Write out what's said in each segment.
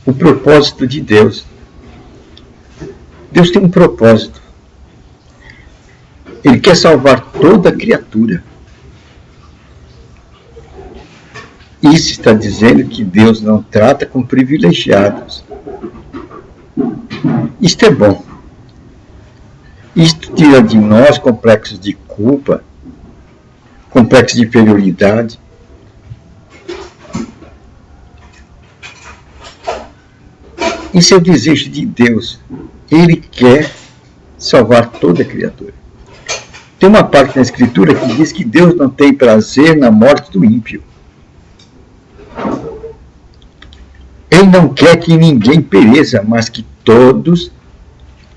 o propósito de Deus. Deus tem um propósito. Ele quer salvar toda criatura. Isso está dizendo que Deus não trata com privilegiados. Isto é bom. Isto tira de nós complexos de culpa, complexos de inferioridade. Isso é o desejo de Deus. Ele quer salvar toda criatura. Tem uma parte na Escritura que diz que Deus não tem prazer na morte do ímpio. Ele não quer que ninguém pereça, mas que todos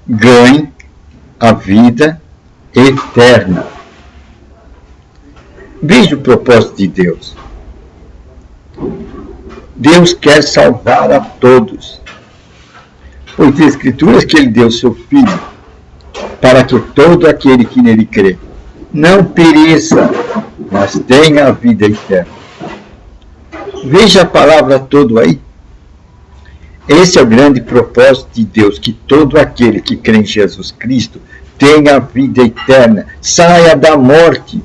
ganhem a vida eterna. Veja o propósito de Deus. Deus quer salvar a todos. Pois tem Escrituras que Ele deu seu Filho, para que todo aquele que nele crê não pereça, mas tenha a vida eterna. Veja a palavra toda aí. Esse é o grande propósito de Deus, que todo aquele que crê em Jesus Cristo tenha a vida eterna, saia da morte.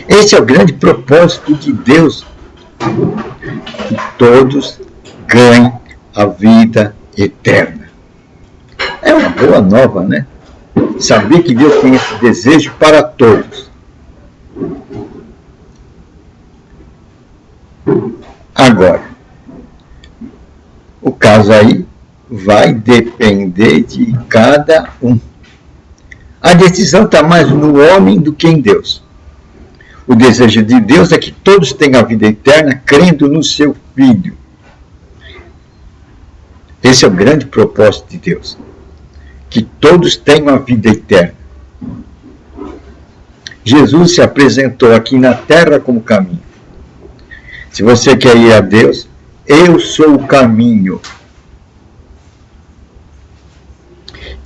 Esse é o grande propósito de Deus, que todos ganhem a vida eterna. É uma boa nova, né? Saber que Deus tem esse desejo para todos. Agora, o caso aí vai depender de cada um. A decisão está mais no homem do que em Deus. O desejo de Deus é que todos tenham a vida eterna crendo no seu Filho. Esse é o grande propósito de Deus. Que todos tenham a vida eterna. Jesus se apresentou aqui na terra como caminho. Se você quer ir a Deus, eu sou o caminho.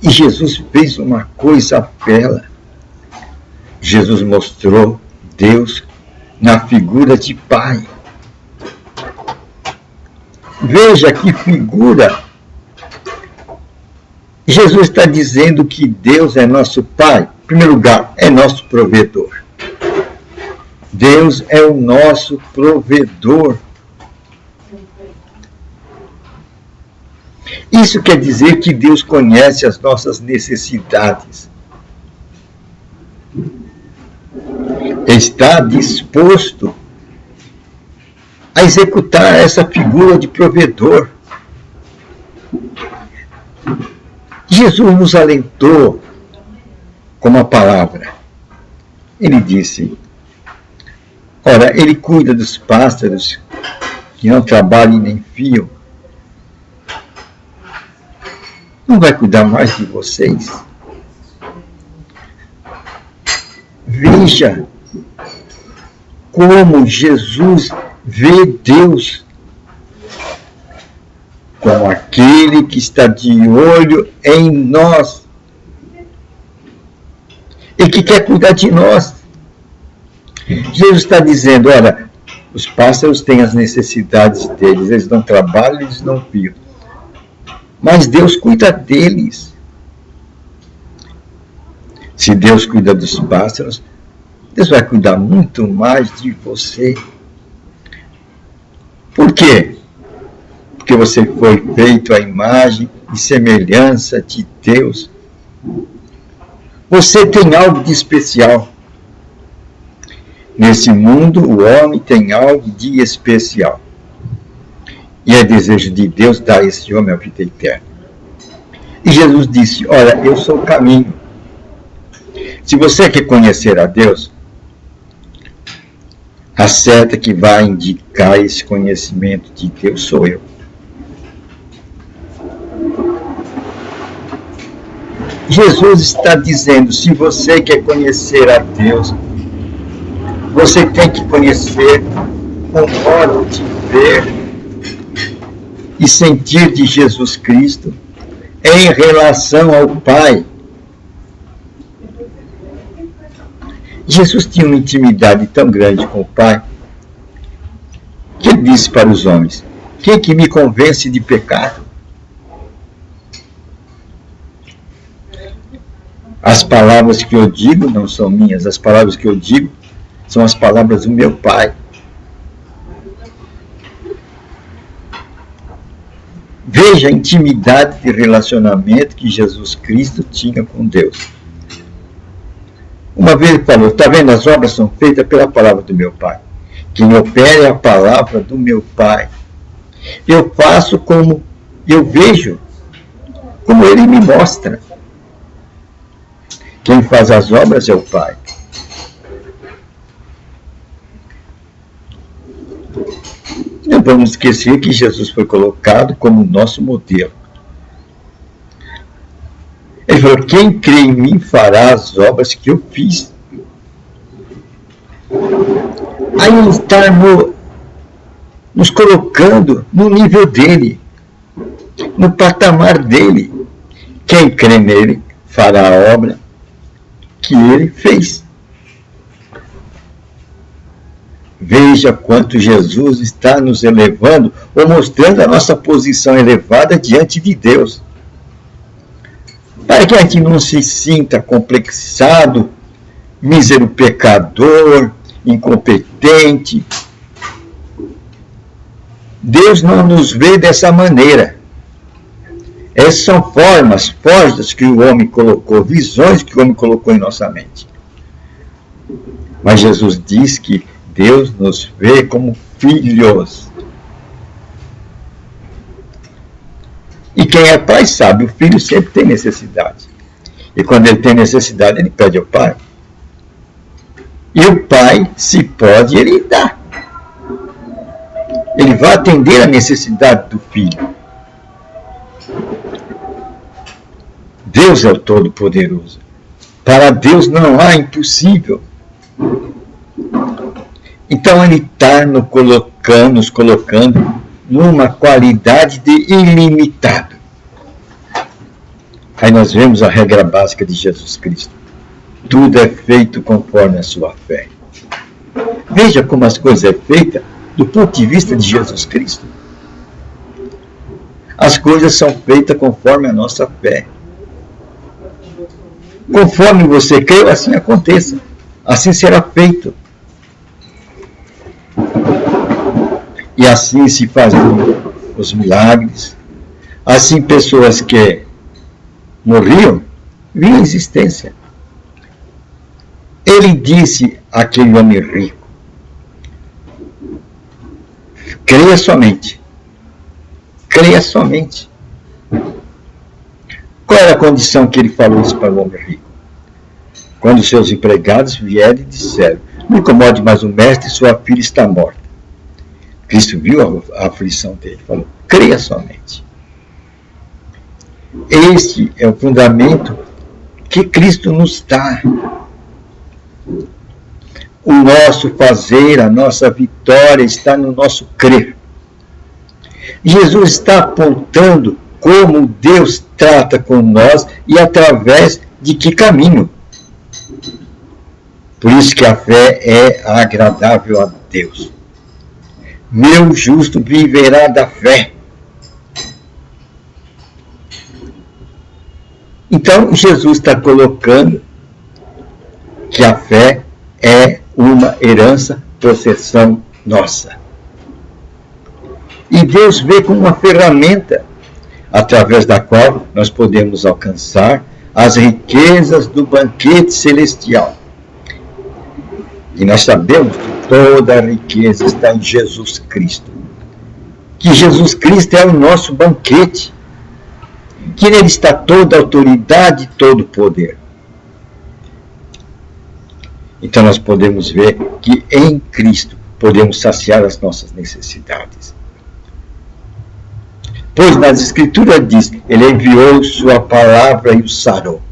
E Jesus fez uma coisa bela. Jesus mostrou Deus na figura de Pai. Veja que figura. Jesus está dizendo que Deus é nosso Pai. Em primeiro lugar, é nosso provedor. Deus é o nosso provedor. Isso quer dizer que Deus conhece as nossas necessidades. Está disposto a executar essa figura de provedor. Jesus nos alentou com uma palavra. Ele disse: ora, Ele cuida dos pássaros que não trabalham nem fiam. Não vai cuidar mais de vocês? Veja como Jesus vê Deus como aquele que está de olho em nós e que quer cuidar de nós. Jesus está dizendo: olha, os pássaros têm as necessidades deles, eles não trabalham, eles não fiam, mas Deus cuida deles. Se Deus cuida dos pássaros, Deus vai cuidar muito mais de você. Por quê? Porque você foi feito à imagem e semelhança de Deus. Você tem algo de especial. Nesse mundo, o homem tem algo de especial. E é desejo de Deus dar a esse homem a vida eterna. E Jesus disse: olha, eu sou o caminho. Se você quer conhecer a Deus, a seta que vai indicar esse conhecimento de Deus sou eu. Jesus está dizendo: se você quer conhecer a Deus, você tem que conhecer o modo de ver e sentir de Jesus Cristo em relação ao Pai. Jesus tinha uma intimidade tão grande com o Pai que ele disse para os homens: quem que me convence de pecado? As palavras que eu digo não são minhas, as palavras que eu digo são as palavras do meu Pai. Veja a intimidade de relacionamento que Jesus Cristo tinha com Deus. Uma vez ele falou: está vendo, as obras são feitas pela palavra do meu Pai. Quem opera é a palavra do meu Pai. Eu faço como eu vejo, como ele me mostra. Quem faz as obras é o Pai. Não vamos esquecer que Jesus foi colocado como nosso modelo. Ele falou: quem crê em mim fará as obras que eu fiz. Aí ele está nos colocando no nível dele, no patamar dele. Quem crê nele fará a obra que ele fez. Veja quanto Jesus está nos elevando, ou mostrando a nossa posição elevada diante de Deus. Para que a gente não se sinta complexado, mísero pecador, incompetente. Deus não nos vê dessa maneira. Essas são formas que o homem colocou, visões que o homem colocou em nossa mente. Mas Jesus diz que Deus nos vê como filhos. E quem é pai sabe, o filho sempre tem necessidade. E quando ele tem necessidade, ele pede ao pai. E o pai, se pode, ele dá. Ele vai atender a necessidade do filho. Deus é o Todo-Poderoso. Para Deus não há impossível. Então ele está nos colocando numa qualidade de ilimitado. Aí nós vemos a regra básica de Jesus Cristo. Tudo é feito conforme a sua fé. Veja como as coisas são feitas do ponto de vista de Jesus Cristo. As coisas são feitas conforme a nossa fé. Conforme você crê, assim aconteça. Assim será feito. E assim se faziam os milagres. Assim pessoas que morriam, vinham à existência. Ele disse àquele homem rico: creia somente. Creia somente. Qual era a condição que ele falou isso para o homem rico? Quando seus empregados vierem e disseram: não incomode mais o mestre, sua filha está morta. Cristo viu a aflição dele, falou: creia somente. Este é o fundamento que Cristo nos dá. O nosso fazer, a nossa vitória está no nosso crer. Jesus está apontando como Deus trata com nós e através de que caminho. Por isso que a fé é agradável a Deus. Meu justo viverá da fé. Então, Jesus está colocando que a fé é uma herança, possessão nossa. E Deus vê como uma ferramenta através da qual nós podemos alcançar as riquezas do banquete celestial. E nós sabemos que toda a riqueza está em Jesus Cristo. Que Jesus Cristo é o nosso banquete. Que nele está toda a autoridade e todo o poder. Então nós podemos ver que em Cristo podemos saciar as nossas necessidades. Pois nas Escrituras diz: ele enviou sua palavra e o sarou.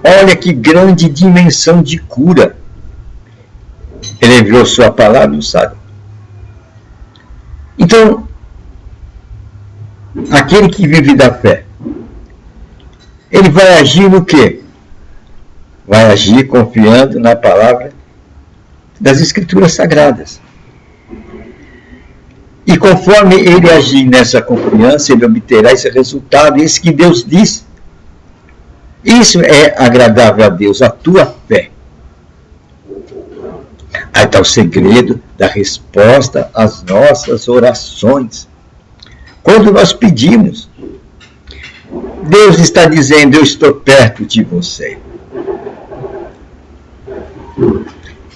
Olha que grande dimensão de cura. Ele enviou sua palavra e o sarou. Então, aquele que vive da fé, ele vai agir no quê? Vai agir confiando na palavra das Escrituras Sagradas. E conforme ele agir nessa confiança, ele obterá esse resultado. Isso que Deus diz. Isso é agradável a Deus, a tua fé. Aí está o segredo da resposta às nossas orações. Quando nós pedimos, Deus está dizendo, eu estou perto de você.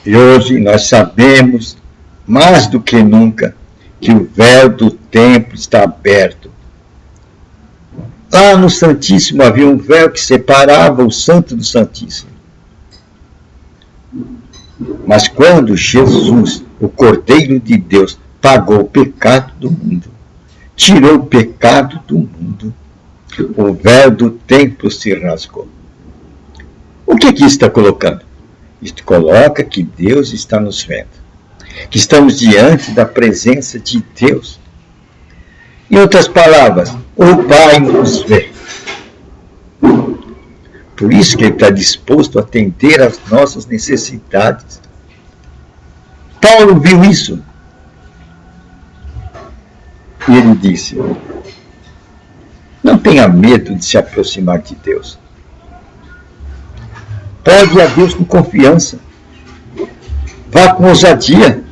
E hoje nós sabemos, mais do que nunca, que o véu do templo está aberto. Lá no Santíssimo havia um véu que separava o Santo do Santíssimo. Mas quando Jesus, o Cordeiro de Deus, pagou o pecado do mundo, tirou o pecado do mundo, o véu do templo se rasgou. O que aqui está colocando? Isto coloca que Deus está nos vendo, que estamos diante da presença de Deus. Em outras palavras, o Pai nos vê. Por isso que Ele está disposto a atender às nossas necessidades. Paulo viu isso. E ele disse, não tenha medo de se aproximar de Deus. Pede a Deus com confiança. Vá com ousadia.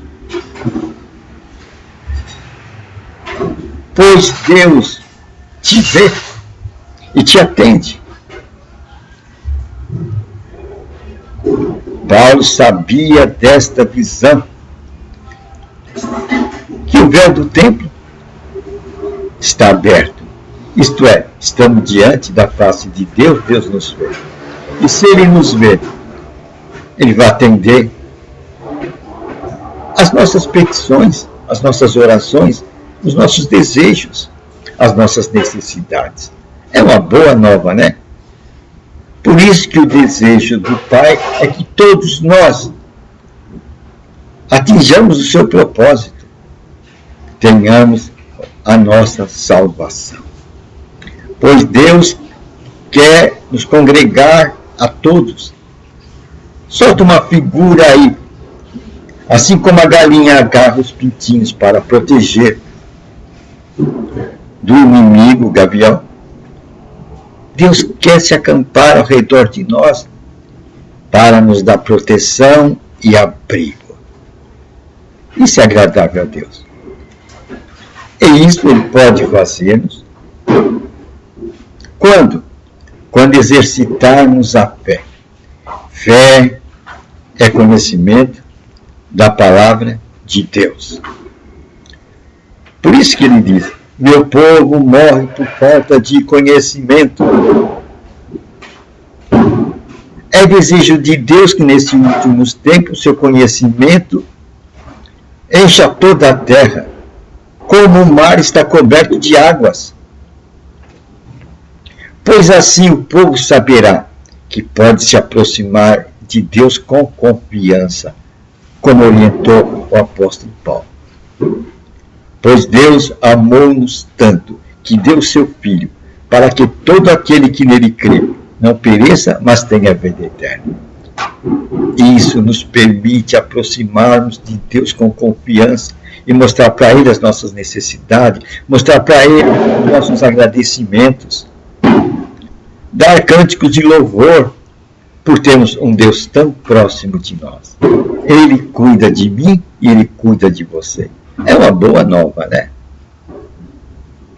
Pois Deus te vê e te atende. Paulo sabia desta visão, que o véu do templo está aberto. Isto é, estamos diante da face de Deus, Deus nos vê. E se Ele nos vê, Ele vai atender as nossas petições, as nossas orações, os nossos desejos, as nossas necessidades. É uma boa nova, né? Por isso que o desejo do Pai é que todos nós atinjamos o seu propósito, tenhamos a nossa salvação. Pois Deus quer nos congregar a todos. Solta uma figura aí, assim como a galinha agarra os pintinhos para proteger do inimigo, o gavião. Deus quer se acampar ao redor de nós para nos dar proteção e abrigo. Isso é agradável a Deus. E isso Ele pode fazer-nos quando? Quando exercitarmos a fé. Fé é conhecimento da palavra de Deus. Por isso que ele diz, meu povo morre por falta de conhecimento. É desejo de Deus que nesses últimos tempos o seu conhecimento encha toda a terra, como o mar está coberto de águas. Pois assim o povo saberá que pode se aproximar de Deus com confiança, como orientou o apóstolo Paulo. Pois Deus amou-nos tanto, que deu seu Filho, para que todo aquele que nele crê não pereça, mas tenha vida eterna. Isso nos permite aproximarmos de Deus com confiança e mostrar para Ele as nossas necessidades, mostrar para Ele os nossos agradecimentos, dar cânticos de louvor por termos um Deus tão próximo de nós. Ele cuida de mim e Ele cuida de você. É uma boa nova, né?